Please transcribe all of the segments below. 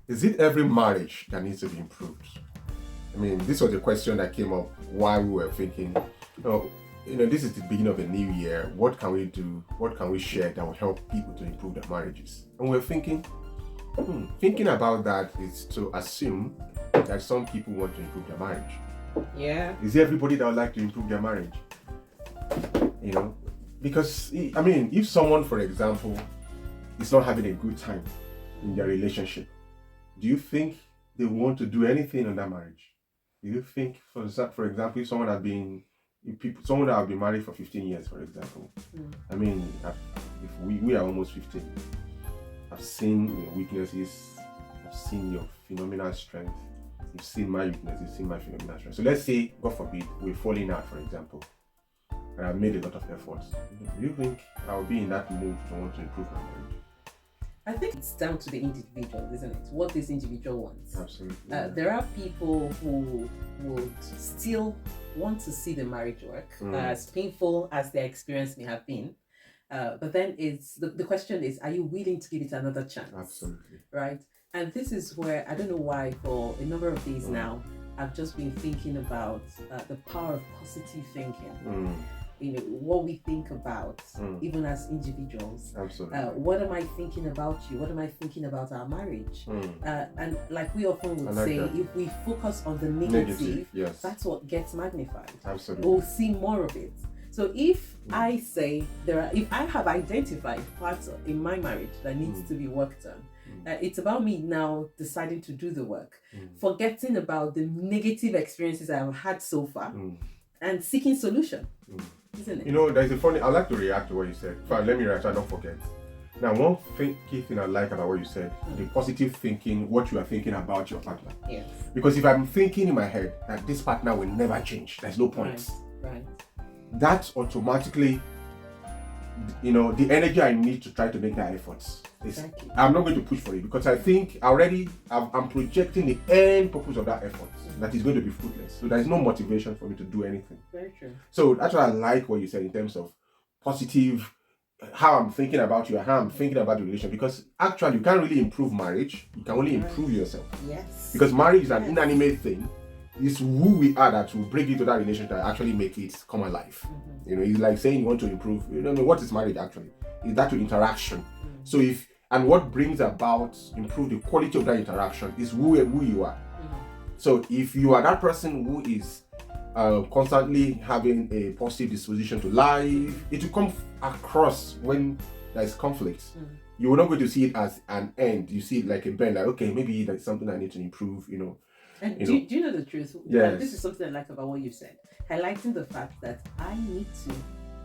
Is it every marriage that needs to be improved? I mean, this was a question that came up while we were thinking, this is the beginning of a new year. What can we do? What can we share that will help people to improve their marriages? And we're thinking about that is to assume that some people want to improve their marriage. Yeah. Is there everybody that would like to improve their marriage? Because, I mean, if someone, for example, is not having a good time in their relationship, do you think they want to do anything on that marriage? Do you think, for example, if someone someone that have been married for 15 years, for example, I mean, if we are almost 15, I've seen your weaknesses, I've seen your phenomenal strength, you've seen my weakness, you've seen my phenomenal strength. So let's say, God forbid, we're falling out, for example, and I've made a lot of efforts. Do you think I'll be in that mood to want to improve my marriage? I think it's down to the individual, isn't it? What this individual wants. Absolutely. There are people who would still want to see the marriage work, as painful as their experience may have been. But then the question is, are you willing to give it another chance? Absolutely. Right? And this is where, I don't know why, for a number of days now, I've just been thinking about the power of positive thinking. What we think about, even as individuals. Absolutely. What am I thinking about you? What am I thinking about our marriage? And like we often would say, if we focus on the negative, yes, that's what gets magnified. Absolutely. We'll see more of it. So if I say if I have identified parts in my marriage that needs to be worked on, it's about me now deciding to do the work, forgetting about the negative experiences I've had so far, and seeking solution. Isn't it? There's I'd like to react to what you said. Let me react so I don't forget. Now, one key thing I like about what you said, the positive thinking, what you are thinking about your partner. Yes. Because if I'm thinking in my head that this partner will never change, there's no point. Right. That automatically, the energy I need to try to make that efforts. Exactly. I'm not going to push for it because I think already I'm projecting the end purpose of that effort that is going to be fruitless. So there's no motivation for me to do anything. Very true. So that's why I like what you said in terms of positive, how I'm thinking about you and how I'm thinking about the relation. Because actually, you can't really improve marriage. You can only improve yourself. Yes. Because marriage is an inanimate thing. It's who we are that will bring you to that relationship that actually make it come alive. It's like saying you want to improve. What is marriage actually? It's that interaction. So what brings about improve the quality of that interaction is who you are. So if you are that person who is constantly having a positive disposition to life, it will come across when there is conflict. You are not going to see it as an end. You see it like a bend, like, okay, maybe that's something I need to improve, And do you know the truth? Yes. This is something I like about what you said. Highlighting the fact that I need to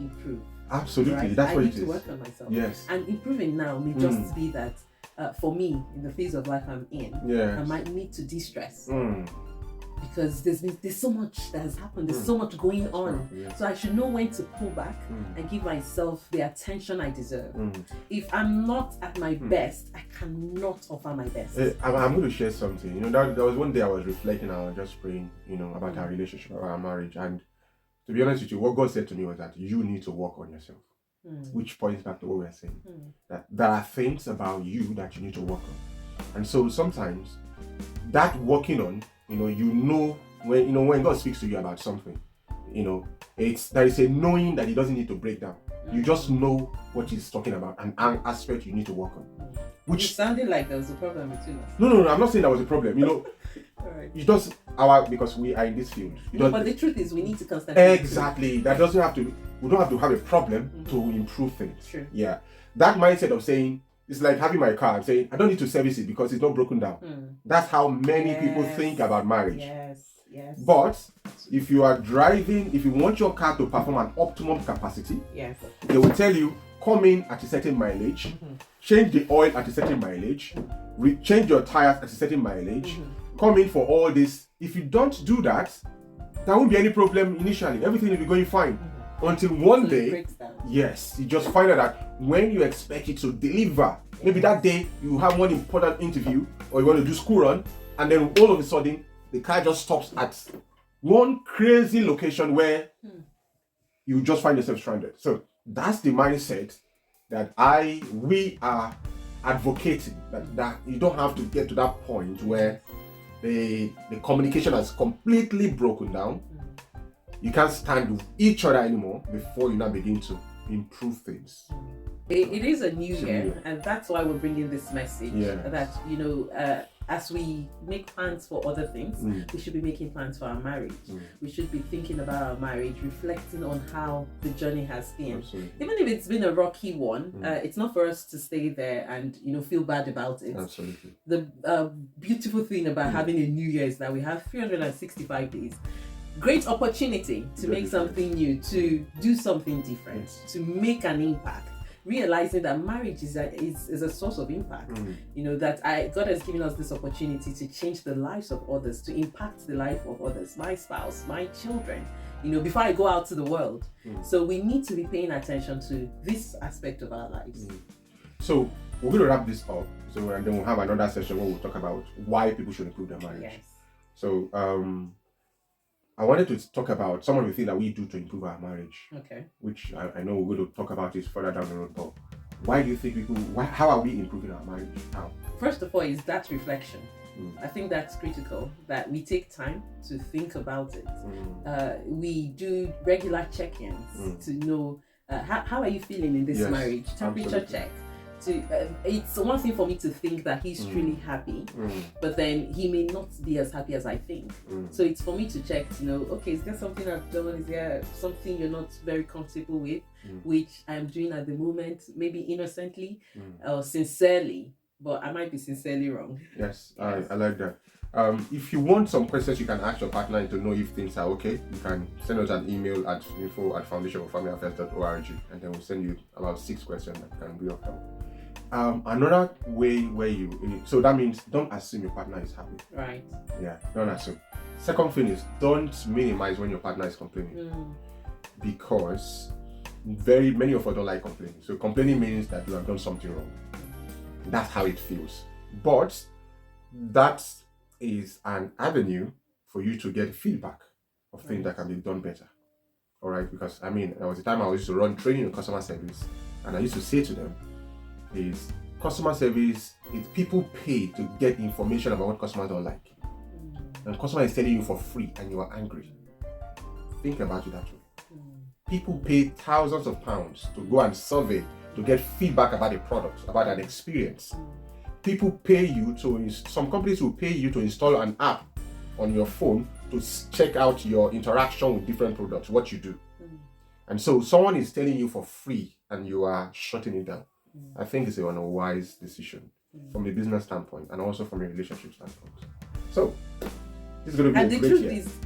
improve. Absolutely. Right? That's what it is. I need to work on myself. Yes. And improving now may just be that for me, in the phase of life I'm in, I might need to de-stress. Because there's so much that has happened, there's so much going on. So I should know when to pull back and give myself the attention I deserve. If I'm not at my best, I cannot offer my best. I'm going to share something. There was one day I was reflecting and I was just praying, about our relationship, our marriage. And to be honest with you, what God said to me was that you need to work on yourself. Which points back to what we were saying. That there are things about you that you need to work on. And so sometimes that working on, when God speaks to you about something, there is a knowing that He doesn't need to break down. You just know what He's talking about, and an aspect you need to work on. Which it sounded like there was a problem between us. No, I'm not saying there was a problem. Right. You just because we are in this field. But the truth is, we need to constantly. Exactly. That doesn't have to. We don't have to have a problem to improve things. True. Yeah. That mindset of saying, it's like having my car. I'm saying I don't need to service it because it's not broken down. That's how many people think about marriage. Yes. But if you are driving, if you want your car to perform at optimum capacity, they will tell you come in at a certain mileage, change the oil at a certain mileage, change your tires at a certain mileage, come in for all this. If you don't do that, there won't be any problem initially. Everything will be going fine. Until one day, you just find out that when you expect it to deliver, maybe that day you have one important interview or you want to do school run, and then all of a sudden the car just stops at one crazy location where you just find yourself stranded. So that's the mindset that we are advocating that you don't have to get to that point where the communication has completely broken down. You can't stand with each other anymore before you now begin to improve things. It is a new year, and that's why we're bringing this message that, as we make plans for other things, we should be making plans for our marriage. We should be thinking about our marriage, reflecting on how the journey has been. Absolutely. Even if it's been a rocky one, it's not for us to stay there and feel bad about it. Absolutely. The beautiful thing about having a new year is that we have 365 days. Great opportunity to make something new, to do something different, to make an impact. Realizing that marriage is a source of impact. That God has given us this opportunity to change the lives of others, to impact the life of others, my spouse, my children, before I go out to the world. So we need to be paying attention to this aspect of our lives. So we're going to wrap this up. So and then we'll have another session where we'll talk about why people should improve their marriage. Yes. So I wanted to talk about some of the things that we do to improve our marriage. Okay. Which I know we're going to talk about it further down the road. But why do you think how are we improving our marriage? How? First of all, is that reflection. I think that's critical, that we take time to think about it. We do regular check-ins to know how are you feeling in this marriage? Temperature check. It's one thing for me to think that he's truly happy, but then he may not be as happy as I think. So it's for me to check to know, okay, is there something I've done? Is there something you're not very comfortable with, which I'm doing at the moment, maybe innocently or sincerely, but I might be sincerely wrong. Yes. I like that. If you want some questions you can ask your partner to know if things are okay, you can send us an email at info@foundationforfamilyaffairs.org, and then we'll send you about 6 questions that can be of help. Another way where so that means don't assume your partner is happy. Right. Yeah, don't assume. Second thing is don't minimize when your partner is complaining, because very many of us don't like complaining. So complaining means that you have done something wrong. That's how it feels. But that is an avenue for you to get feedback of things that can be done better. All right, because there was a time I used to run training in customer service, and I used to say to them, is customer service is people pay to get information about what customers don't like, and customer is telling you for free and you are angry. Think about it that way. People pay thousands of pounds to go and survey to get feedback about a product, about an experience. People pay you some companies will pay you to install an app on your phone to check out your interaction with different products, what you do. And so someone is telling you for free and you are shutting it down. I think it's a wise decision from a business standpoint and also from a relationship standpoint. So this is going to be a great year. And the truth is,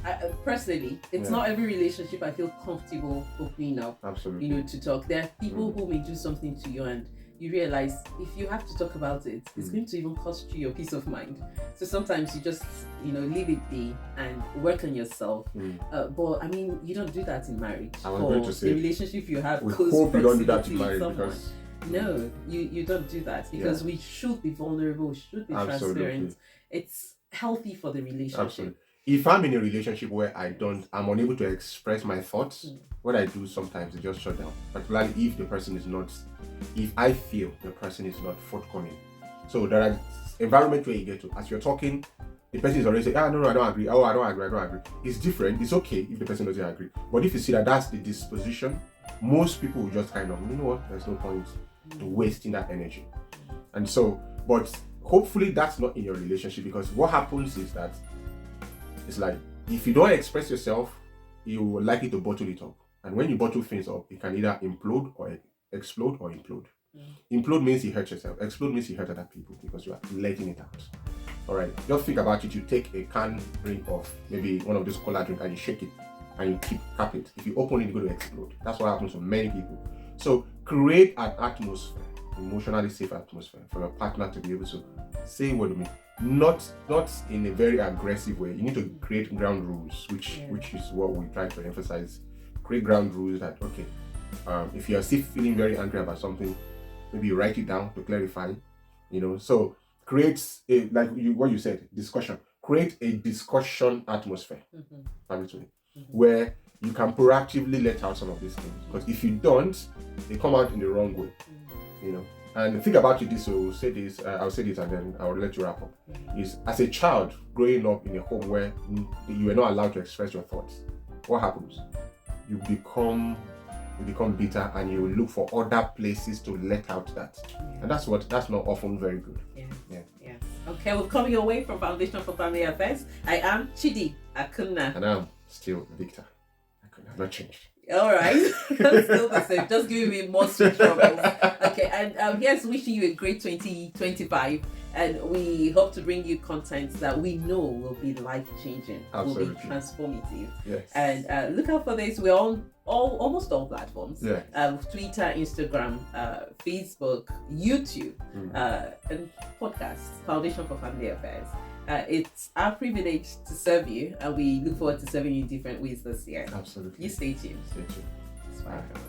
personally, it's not every relationship I feel comfortable opening up. Absolutely. To talk. There are people who may do something to you and you realize if you have to talk about it, it's going to even cost you your peace of mind. So sometimes you just, leave it be and work on yourself. But you don't do that in marriage. I was going to say, the relationship you have, we hope you don't do that in marriage because... No, you don't do that because we should be vulnerable, we should be transparent. It's healthy for the relationship. Absolutely. If I'm in a relationship where I'm unable to express my thoughts, what I do sometimes is just shut down. Particularly if I feel the person is not forthcoming. So there are environments where you get to, as you're talking, the person is already saying, no, I don't agree. Oh, I don't agree. It's different. It's okay if the person doesn't agree. But if you see that that's the disposition, most people will just kind of, you know what, there's no point to wasting that energy. And so, but hopefully that's not in your relationship, because what happens is that it's like, if you don't express yourself, you are likely to bottle it up. And when you bottle things up, it can either implode or explode or implode. Implode means you hurt yourself. Explode means you hurt other people because you are letting it out. All right, just think about it. You take a canned drink of maybe one of those cola drinks and you shake it and you cap it. If you open it, it's going to explode. That's what happens to many people. So create an atmosphere, emotionally safe atmosphere for your partner to be able to say what you mean. Not in a very aggressive way. You need to create ground rules, which is what we try to emphasize. Create ground rules that, okay, if you're still feeling very angry about something, maybe you write it down to clarify, so create what you said, discussion. Create a discussion atmosphere, where you can proactively let out some of these things. Because if you don't, they come out in the wrong way, And think about it this way, I'll say this and then I'll let you wrap up. Is as a child growing up in a home where you were not allowed to express your thoughts, what happens? You become bitter and you look for other places to let out that. And that's not often very good. Yeah. Okay, we're coming away from Foundation for Family Affairs. I am Chidi Akunna. And I'm still Victor Akunna. I've not changed. All right. Still the same. Just giving me more street troubles. Okay, and here's wishing you a great 2025. And we hope to bring you content that we know will be life-changing, will be transformative. Yes. And look out for this. We're on almost all platforms. Yeah. Twitter, Instagram, Facebook, YouTube, and podcasts, Foundation for Family Affairs. It's our privilege to serve you, and we look forward to serving you in different ways this year. Absolutely. You stay tuned. Stay tuned. Bye.